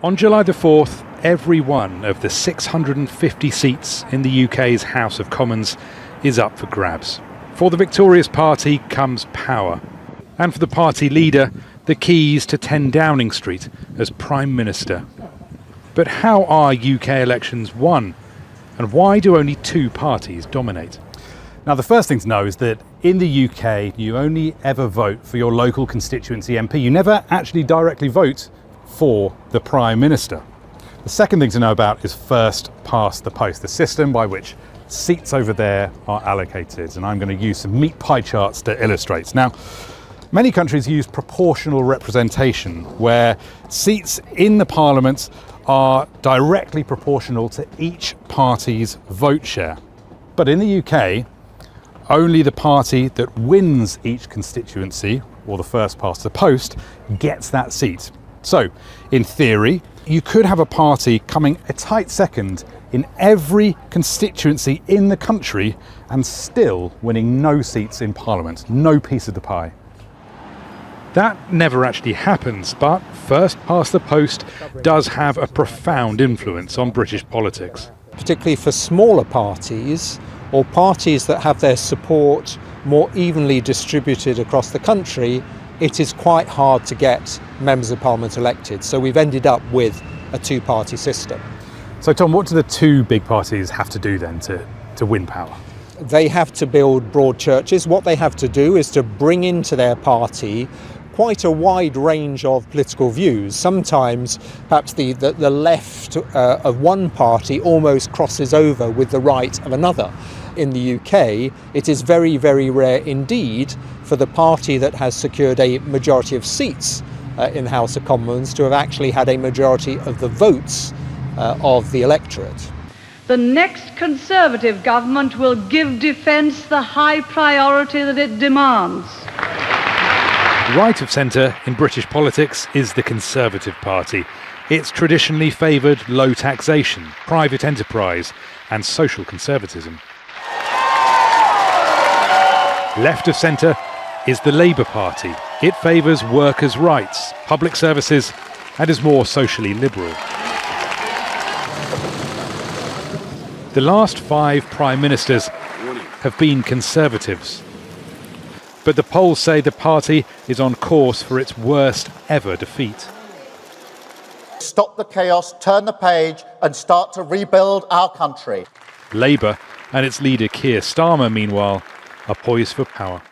On July the 4th, every one of the 650 seats in the UK's House of Commons is up for grabs. For the victorious party comes power, and for the party leader, the keys to 10 Downing Street as Prime Minister. But how are UK elections won, and why do only two parties dominate? Now, the first thing to know is that in the UK, you only ever vote for your local constituency MP. You never actually directly vote for the Prime Minister. The second thing to know about is first past the post, the system by which seats over there are allocated. And I'm going to use some meat pie charts to illustrate. Now, many countries use proportional representation, where seats in the Parliament are directly proportional to each party's vote share. But in the UK, only the party that wins each constituency, or the first past the post, gets that seat. So, in theory, you could have a party coming a tight second in every constituency in the country and still winning no seats in Parliament, no piece of the pie. That never actually happens, but first past the post does have a profound influence on British politics. Particularly for smaller parties or parties that have their support more evenly distributed across the country, it is quite hard to get members of Parliament elected. So we've ended up with a two-party system. So Tom, what do the two big parties have to do then to win power? They have to build broad churches. What they have to do is to bring into their party quite a wide range of political views. Sometimes perhaps the left of one party almost crosses over with the right of another. In the UK, it is very, very rare indeed for the party that has secured a majority of seats in the House of Commons to have actually had a majority of the votes of the electorate. The next Conservative government will give defence the high priority that it demands. Right of centre in British politics is the Conservative Party. It's traditionally favoured low taxation, private enterprise and social conservatism. Left of centre is the Labour Party. It favours workers' rights, public services and is more socially liberal. The last 5 Prime Ministers have been Conservatives. But the polls say the party is on course for its worst ever defeat. Stop the chaos, turn the page and start to rebuild our country. Labour and its leader Keir Starmer, meanwhile, are poised for power.